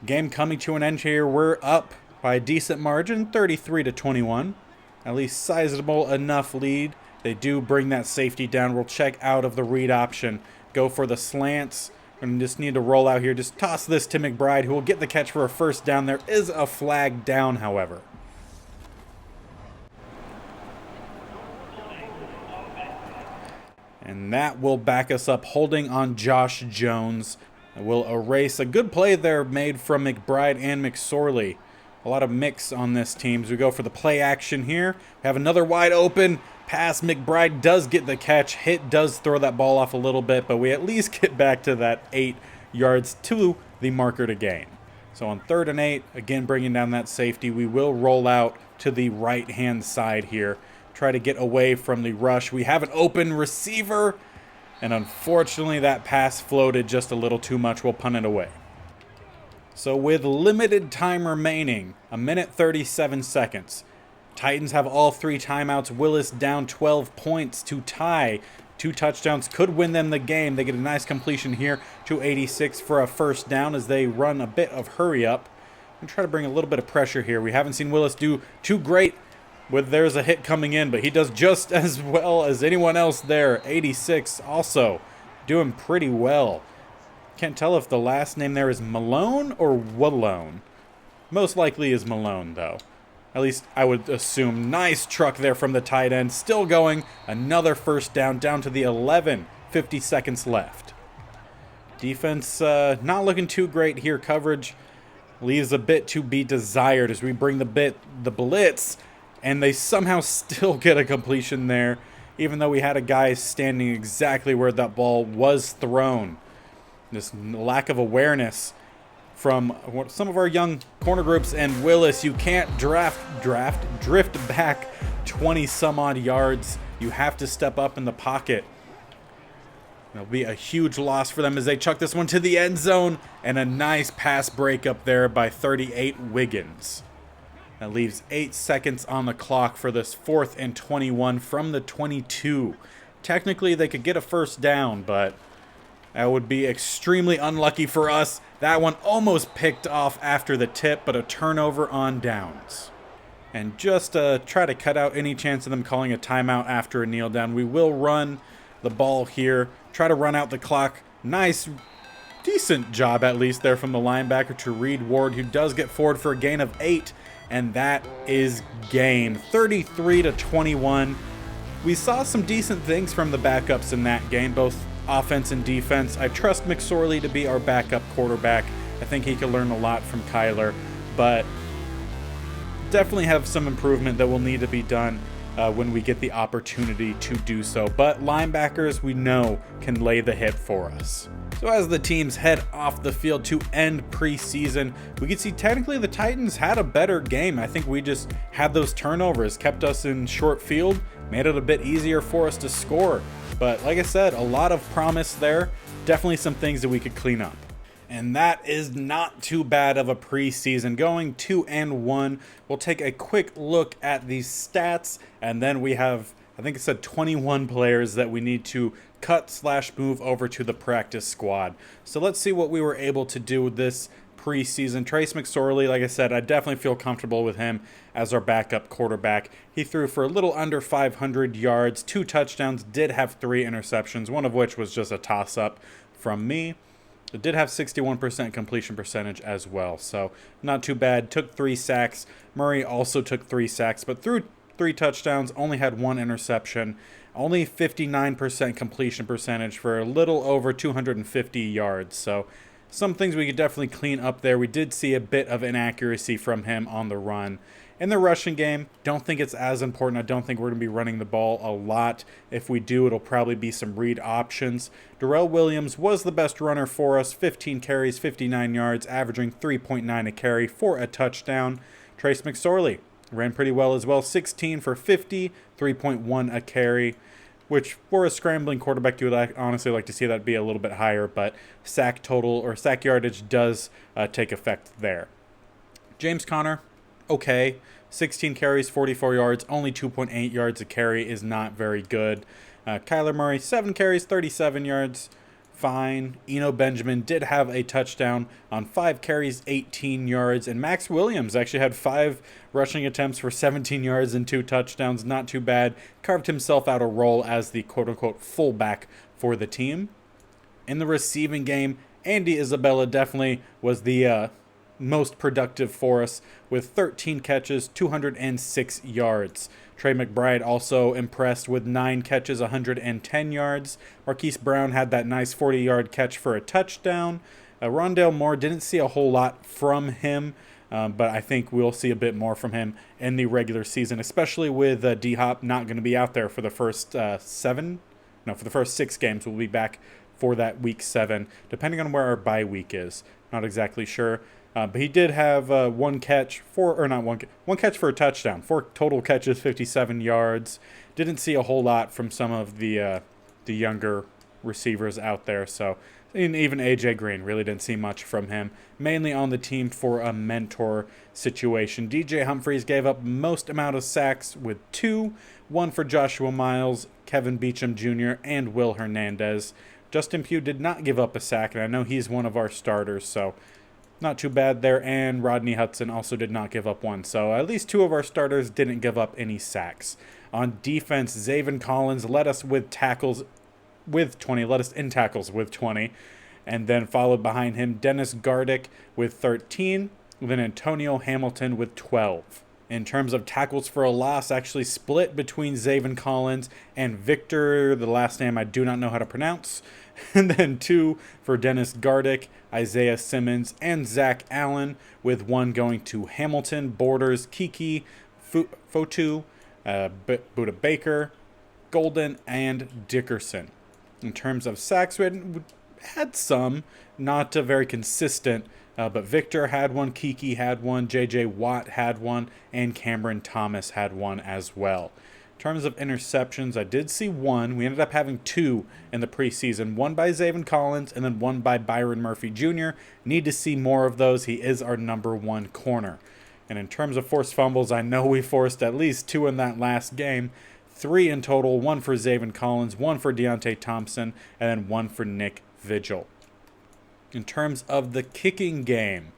Game coming to an end here. We're up by a decent margin, 33-21. At least sizable enough lead. They do bring that safety down. We'll check out of the read option. Go for the slants. And just need to roll out here. Just toss this to McBride, who will get the catch for a first down. There is a flag down, however. And that will back us up, holding on Josh Jones. We'll erase a good play there made from McBride and McSorley. A lot of mix on this team. As we go for the play action here. We have another wide open pass. McBride does get the catch. Hit does throw that ball off a little bit, but we at least get back to that 8 yards to the marker to gain. So on 3rd and 8, again bringing down that safety, we will roll out to the right-hand side here. Try to get away from the rush. We have an open receiver. And unfortunately, that pass floated just a little too much. We'll punt it away. So with limited time remaining, 1:37 seconds, Titans have all 3 timeouts. Willis down 12 points to tie. 2 touchdowns could win them the game. They get a nice completion here to 86 for a first down as they run a bit of hurry up. And try to bring a little bit of pressure here. We haven't seen Willis do too great there's a hit coming in, but he does just as well as anyone else there. 86 also doing pretty well. Can't tell if the last name there is Malone or Wallone. Most likely is Malone, though. At least I would assume. Nice truck there from the tight end. Still going. Another first down to the 11. 50 seconds left. Defense not looking too great here. Coverage leaves a bit to be desired as we bring the blitz. And they somehow still get a completion there, even though we had a guy standing exactly where that ball was thrown. This lack of awareness from some of our young corner groups. And Willis, you can't drift back 20 some odd yards. You have to step up in the pocket. It'll be a huge loss for them as they chuck this one to the end zone. And a nice pass breakup there by 38 Wiggins. That leaves 8 seconds on the clock for this 4th and 21 from the 22. Technically, they could get a first down, but that would be extremely unlucky for us. That one almost picked off after the tip, but a turnover on downs. And just try to cut out any chance of them calling a timeout after a kneel down. We will run the ball here, try to run out the clock. Nice, decent job at least there from the linebacker to Reed Ward, who does get forward for a gain of 8. And that is game. 33-21. We saw some decent things from the backups in that game, both offense and defense. I trust McSorley to be our backup quarterback. I think he can learn a lot from Kyler, but definitely have some improvement that will need to be done when we get the opportunity to do so. But linebackers, we know, can lay the hit for us. So as the teams head off the field to end preseason, we can see technically the Titans had a better game. I think we just had those turnovers, kept us in short field, made it a bit easier for us to score. But like I said, a lot of promise there. Definitely some things that we could clean up. And that is not too bad of a preseason. Going 2-1. We'll take a quick look at these stats, and then we have, I think it said 21 players that we need to cut/move over to the practice squad. So let's see what we were able to do with this preseason. Trace McSorley, like I said, I definitely feel comfortable with him as our backup quarterback. He threw for a little under 500 yards, 2 touchdowns, did have 3 interceptions, one of which was just a toss-up from me. It did have 61% completion percentage as well, so not too bad. Took 3 sacks. Murray also took 3 sacks, but threw 3 touchdowns, only had 1 interception, only 59% completion percentage for a little over 250 yards. So some things we could definitely clean up there. We did see a bit of inaccuracy from him on the run. In the rushing game, don't think it's as important. I don't think we're going to be running the ball a lot. If we do, it'll probably be some read options. Darrell Williams was the best runner for us, 15 carries, 59 yards, averaging 3.9 a carry for a touchdown. Trace McSorley ran pretty well as well, 16 for 50, 3.1 a carry, which for a scrambling quarterback, you would honestly like to see that be a little bit higher, but sack total or sack yardage does take effect there. James Conner, okay, 16 carries, 44 yards, only 2.8 yards a carry is not very good. Kyler Murray, 7 carries, 37 yards, fine. Eno Benjamin did have a touchdown on 5 carries, 18 yards, and Max Williams actually had 5 rushing attempts for 17 yards and 2 touchdowns, not too bad. Carved himself out a role as the quote-unquote fullback for the team. In the receiving game, Andy Isabella definitely was the most productive for us with 13 catches, 206 yards. Trey McBride also impressed with 9 catches, 110 yards. Marquise Brown had that nice 40-yard catch for a touchdown. Rondale Moore, didn't see a whole lot from him, but I think we'll see a bit more from him in the regular season, especially with D-Hop not going to be out there for the first 6 games. We'll be back for that week 7, depending on where our bye week is. Not exactly sure. But he did have one catch for a touchdown. 4 total catches, 57 yards. Didn't see a whole lot from some of the younger receivers out there. So even AJ Green really didn't see much from him. Mainly on the team for a mentor situation. DJ Humphries gave up most amount of sacks with 2. 1 for Joshua Miles, Kevin Beacham Jr., and Will Hernandez. Justin Pugh did not give up a sack, and I know he's one of our starters, so not too bad there. And Rodney Hudson also did not give up 1. So at least 2 of our starters didn't give up any sacks. On defense, Zaven Collins led us with tackles with 20, led us in tackles with 20. And then followed behind him, Dennis Gardick with 13, then Antonio Hamilton with 12. In terms of tackles for a loss, actually split between Zaven Collins and Victor, the last name I do not know how to pronounce. And then 2 for Dennis Gardick, Isaiah Simmons, and Zach Allen, with 1 going to Hamilton, Borders, Kiki, Fotu, Buda Baker, Golden, and Dickerson. In terms of sacks, we had some, not very consistent, but Victor had 1, Kiki had 1, J.J. Watt had 1, and Cameron Thomas had 1 as well. In terms of interceptions, I did see 1. We ended up having 2 in the preseason. 1 by Zaven Collins and then 1 by Byron Murphy Jr. Need to see more of those. He is our number 1 corner. And in terms of forced fumbles, I know we forced at least 2 in that last game. 3 in total, 1 for Zaven Collins, 1 for Deontay Thompson, and then 1 for Nick Vigil. In terms of the kicking game,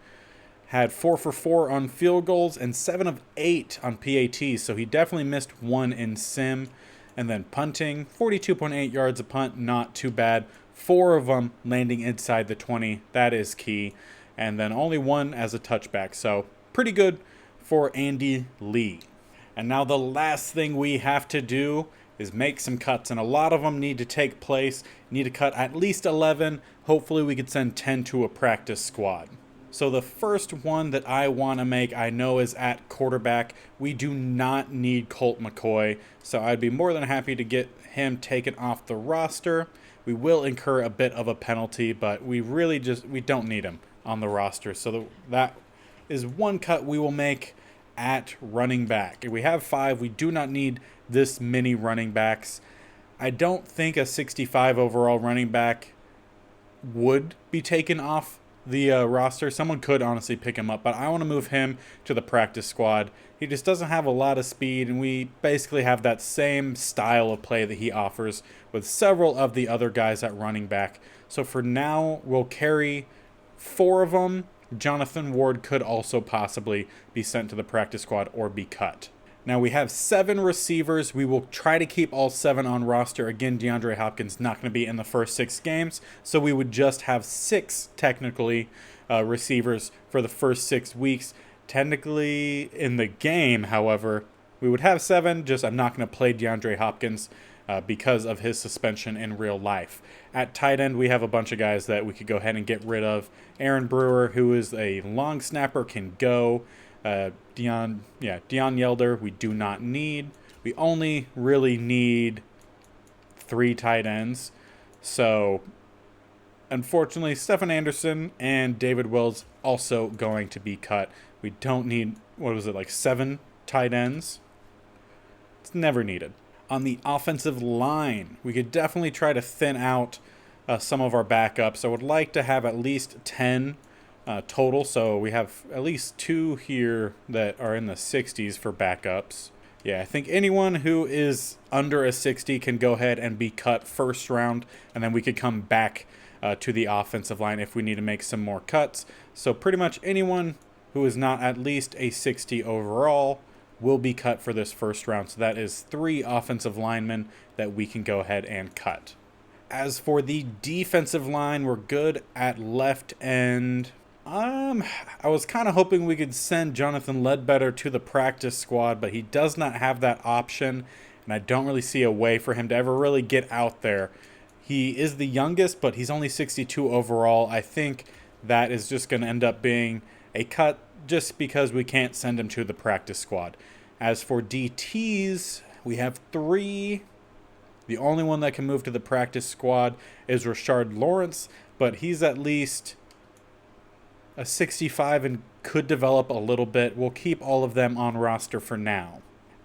had 4 for 4 on field goals and 7 of 8 on PATs, so he definitely missed 1 in sim. And then punting, 42.8 yards a punt, not too bad. 4 of them landing inside the 20, that is key. And then only 1 as a touchback, so pretty good for Andy Lee. And now the last thing we have to do is make some cuts, and a lot of them need to take place. Need to cut at least 11. Hopefully we could send 10 to a practice squad. So the first one that I want to make, I know, is at quarterback. We do not need Colt McCoy, so I'd be more than happy to get him taken off the roster. We will incur a bit of a penalty, but we don't need him on the roster. So that is one cut we will make at running back. If we have 5, we do not need this many running backs. I don't think a 65 overall running back would be taken off the roster. Someone could honestly pick him up, but I want to move him to the practice squad. He just doesn't have a lot of speed, and we basically have that same style of play that he offers with several of the other guys at running back. So for now, we'll carry 4 of them. Jonathan Ward could also possibly be sent to the practice squad or be cut. Now we have 7 receivers. We will try to keep all 7 on roster. Again, DeAndre Hopkins not going to be in the first 6 games, so we would just have 6 technically receivers for the first 6 weeks. Technically in the game, however, We would have 7, just I'm not going to play DeAndre Hopkins because of his suspension in real life. At tight end, we have a bunch of guys that we could go ahead and get rid of. Aaron Brewer, who is a long snapper, can go. Dion Yelder, we do not need. We only really need 3 tight ends. So, unfortunately, Stephen Anderson and David Wills also going to be cut. We don't need, 7 tight ends? It's never needed. On the offensive line, we could definitely try to thin out some of our backups. I would like to have at least 10 total, so we have at least 2 here that are in the 60s for backups. Yeah, I think anyone who is under a 60 can go ahead and be cut first round, and then we could come back to the offensive line if we need to make some more cuts. So pretty much anyone who is not at least a 60 overall will be cut for this first round. So that is 3 offensive linemen that we can go ahead and cut. As for the defensive line, we're good at left end. I was kind of hoping we could send Jonathan Ledbetter to the practice squad, but he does not have that option, and I don't really see a way for him to ever really get out there. He is the youngest, but he's only 62 overall. I think that is just going to end up being a cut just because we can't send him to the practice squad. As for DTs, we have 3. The only one that can move to the practice squad is Rashard Lawrence, but he's at least a 65 and could develop a little bit. We'll keep all of them on roster for now.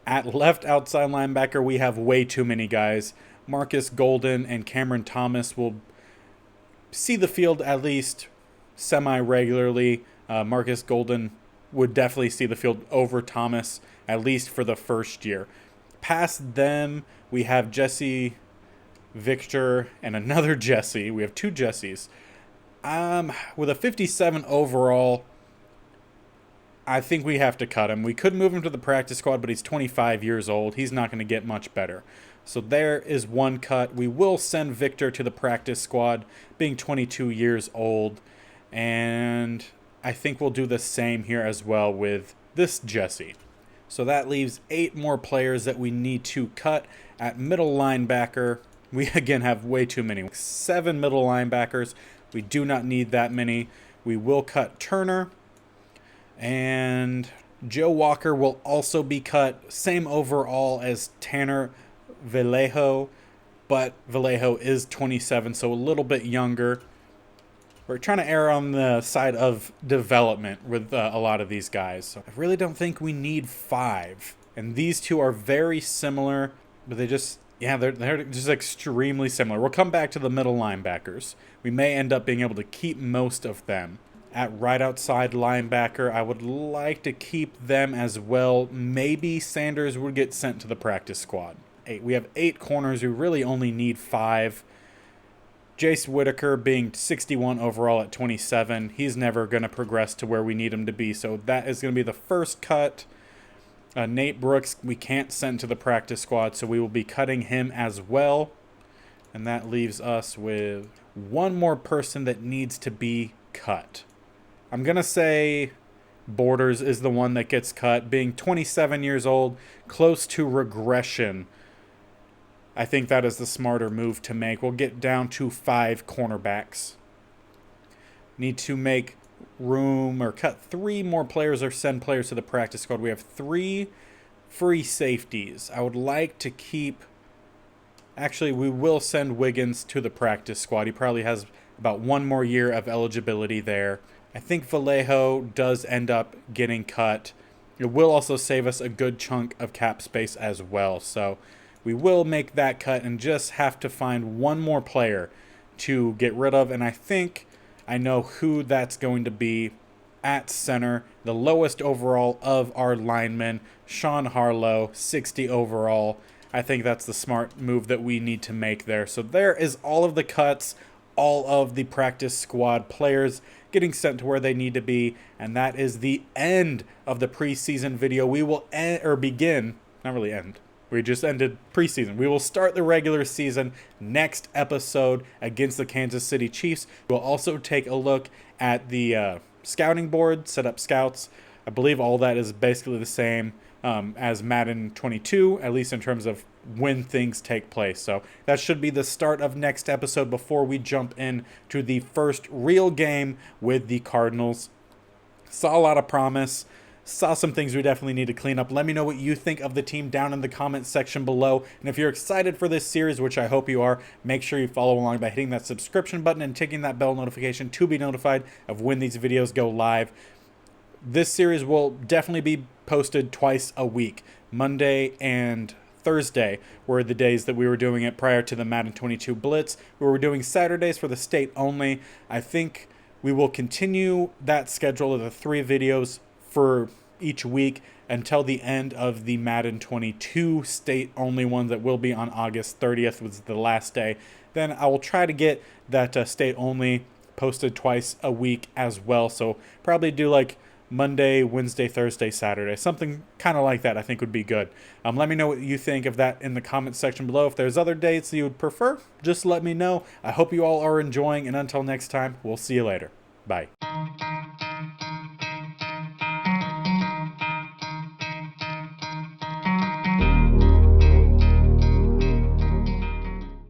At left outside linebacker, we have way too many guys. Marcus Golden and Cameron Thomas will see the field at least semi-regularly. Marcus Golden would definitely see the field over Thomas, at least for the first year. Past them, we have Jesse Victor and another Jesse. We have 2 Jessies. With a 57 overall, I think we have to cut him. We could move him to the practice squad, but he's 25 years old. He's not going to get much better. So there is 1 cut. We will send Victor to the practice squad, being 22 years old. And I think we'll do the same here as well with this Jesse. So that leaves 8 more players that we need to cut. At middle linebacker, we again have way too many. 7 middle linebackers. We do not need that many. We will cut Turner. And Joe Walker will also be cut. Same overall as Tanner Vallejo. But Vallejo is 27, so a little bit younger. We're trying to err on the side of development with a lot of these guys. So I really don't think we need 5. And these 2 are very similar, but they're just extremely similar. We'll come back to the middle linebackers. We may end up being able to keep most of them. At right outside linebacker, I would like to keep them as well. Maybe Sanders would get sent to the practice squad. We have 8 corners. We really only need 5. Jace Whitaker being 61 overall at 27, he's never going to progress to where we need him to be, so that is going to be the first cut. Nate Brooks, we can't send to the practice squad, so we will be cutting him as well. And that leaves us with 1 more person that needs to be cut. I'm going to say Borders is the one that gets cut, being 27 years old, close to regression. I think that is the smarter move to make. We'll get down to 5 cornerbacks. Need to make room or cut 3 more players or send players to the practice squad. We have 3 free safeties. I would like to keep... Actually, we will send Wiggins to the practice squad. He probably has about 1 more year of eligibility there. I think Vallejo does end up getting cut. It will also save us a good chunk of cap space as well. So we will make that cut and just have to find 1 more player to get rid of. And I think I know who that's going to be. At center, the lowest overall of our linemen, Sean Harlow, 60 overall. I think that's the smart move that we need to make there. So there is all of the cuts, all of the practice squad players getting sent to where they need to be. And that is the end of the preseason video. We will begin, not really end. We just ended preseason. We will start the regular season next episode against the Kansas City Chiefs. We'll also take a look at the scouting board, set up scouts. I believe all that is basically the same. as Madden 22, at least in terms of when things take place. So that should be the start of next episode before we jump in to the first real game with the Cardinals. Saw a lot of promise. Saw some things we definitely need to clean up. Let me know what you think of the team down in the comments section below. And if you're excited for this series, which I hope you are, make sure you follow along by hitting that subscription button and ticking that bell notification to be notified of when these videos go live. This series will definitely be posted twice a week. Monday and Thursday were the days that we were doing it prior to the Madden 22 Blitz. We were doing Saturdays for the state only. I think we will continue that schedule of the 3 videos for each week until the end of the Madden 22 state only one that will be on August 30th was the last day. Then I will try to get that state only posted twice a week as well. So probably do like Monday, Wednesday, Thursday, Saturday. Something kind of like that I think would be good. Let me know what you think of that in the comments section below. If there's other dates you would prefer, just let me know. I hope you all are enjoying, and until next time, we'll see you later. Bye.